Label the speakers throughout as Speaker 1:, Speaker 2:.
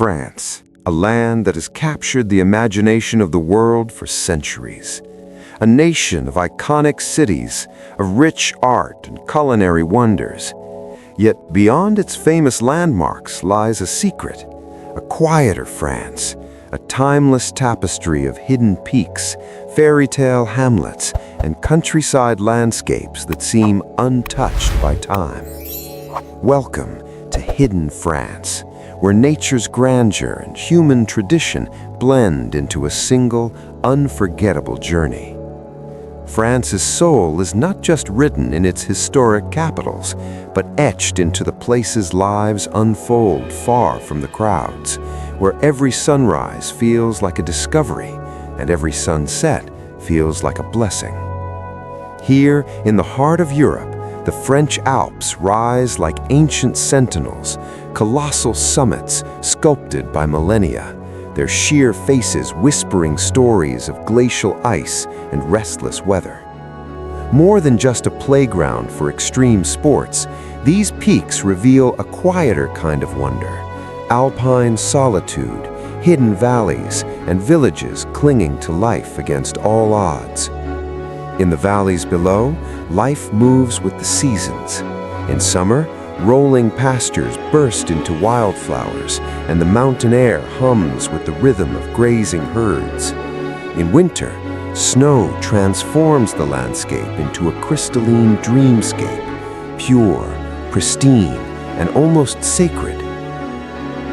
Speaker 1: France, a land that has captured the imagination of the world for centuries. A nation of iconic cities, of rich art and culinary wonders. Yet beyond its famous landmarks lies a secret, a quieter France, a timeless tapestry of hidden peaks, fairy-tale hamlets, and countryside landscapes that seem untouched by time. Welcome to Hidden France, where nature's grandeur and human tradition blend into a single, unforgettable journey. France's soul is not just written in its historic capitals, but etched into the places lives unfold far from the crowds, where every sunrise feels like a discovery and every sunset feels like a blessing. Here, in the heart of Europe, the French Alps rise like ancient sentinels, colossal summits sculpted by millennia, their sheer faces whispering stories of glacial ice and restless weather. More than just a playground for extreme sports, these peaks reveal a quieter kind of wonder: Alpine solitude, hidden valleys, and villages clinging to life against all odds. In the valleys below, life moves with the seasons. In summer, rolling pastures burst into wildflowers, and the mountain air hums with the rhythm of grazing herds. In winter, snow transforms the landscape into a crystalline dreamscape, pure, pristine, and almost sacred.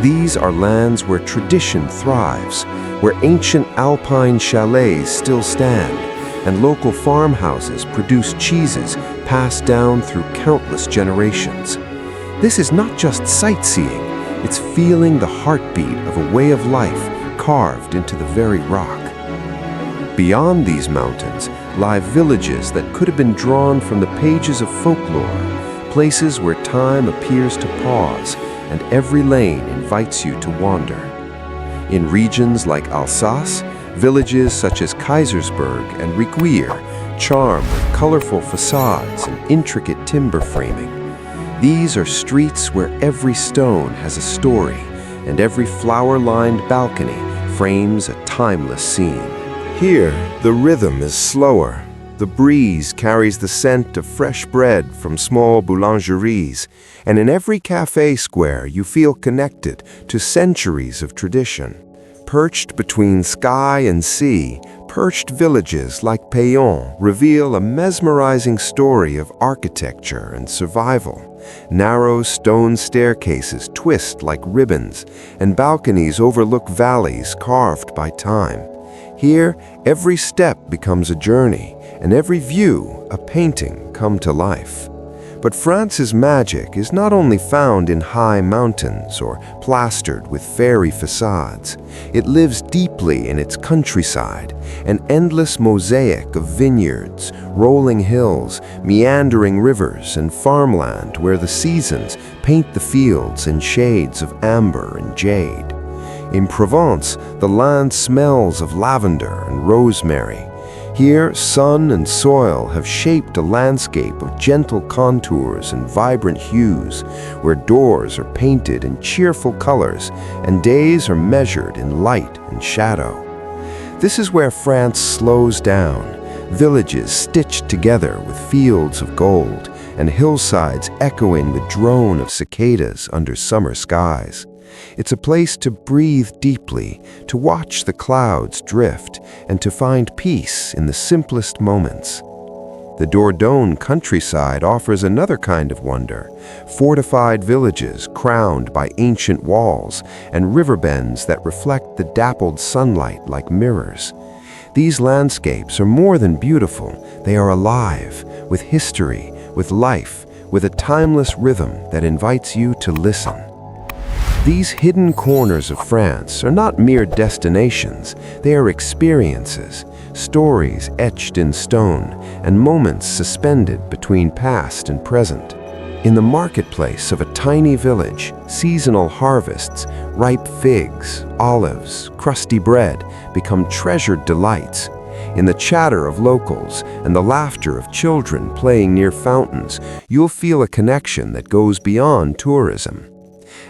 Speaker 1: These are lands where tradition thrives, where ancient Alpine chalets still stand, and local farmhouses produce cheeses passed down through countless generations. This is not just sightseeing, it's feeling the heartbeat of a way of life carved into the very rock. Beyond these mountains lie villages that could have been drawn from the pages of folklore, places where time appears to pause and every lane invites you to wander. In regions like Alsace, villages such as Kaisersberg and Riquier charm with colorful facades and intricate timber framing. These are streets where every stone has a story and every flower-lined balcony frames a timeless scene. Here, the rhythm is slower. The breeze carries the scent of fresh bread from small boulangeries, and in every cafe square you feel connected to centuries of tradition. Perched between sky and sea, perched villages like Payon reveal a mesmerizing story of architecture and survival. Narrow stone staircases twist like ribbons, and balconies overlook valleys carved by time. Here, every step becomes a journey, and every view a painting come to life. But France's magic is not only found in high mountains or plastered with fairy facades. It lives deeply in its countryside, an endless mosaic of vineyards, rolling hills, meandering rivers, and farmland where the seasons paint the fields in shades of amber and jade. In Provence, the land smells of lavender and rosemary. Here, sun and soil have shaped a landscape of gentle contours and vibrant hues, where doors are painted in cheerful colors and days are measured in light and shadow. This is where France slows down, villages stitched together with fields of gold, and hillsides echoing the drone of cicadas under summer skies. It's a place to breathe deeply, to watch the clouds drift, and to find peace in the simplest moments. The Dordogne countryside offers another kind of wonder: fortified villages crowned by ancient walls and river bends that reflect the dappled sunlight like mirrors. These landscapes are more than beautiful, they are alive, with history, with life, with a timeless rhythm that invites you to listen. These hidden corners of France are not mere destinations, they are experiences, stories etched in stone, and moments suspended between past and present. In the marketplace of a tiny village, seasonal harvests, ripe figs, olives, crusty bread become treasured delights. In the chatter of locals and the laughter of children playing near fountains, you'll feel a connection that goes beyond tourism.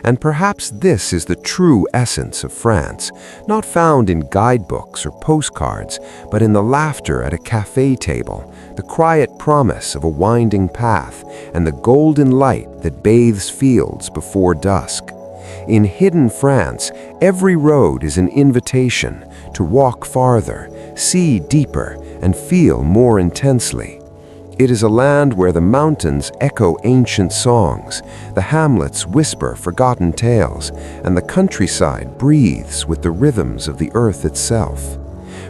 Speaker 1: And perhaps this is the true essence of France, not found in guidebooks or postcards, but in the laughter at a cafe table, the quiet promise of a winding path, and the golden light that bathes fields before dusk. In hidden France, every road is an invitation to walk farther, see deeper, and feel more intensely. It is a land where the mountains echo ancient songs, the hamlets whisper forgotten tales, and the countryside breathes with the rhythms of the earth itself.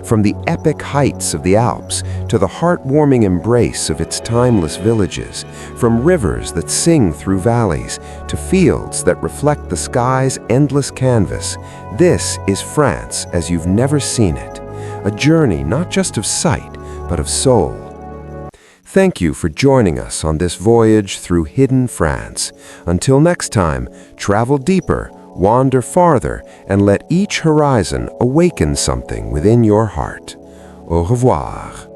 Speaker 1: From the epic heights of the Alps to the heartwarming embrace of its timeless villages, from rivers that sing through valleys to fields that reflect the sky's endless canvas, this is France as you've never seen it, a journey not just of sight, but of soul. Thank you for joining us on this voyage through hidden France. Until next time, travel deeper, wander farther, and let each horizon awaken something within your heart. Au revoir.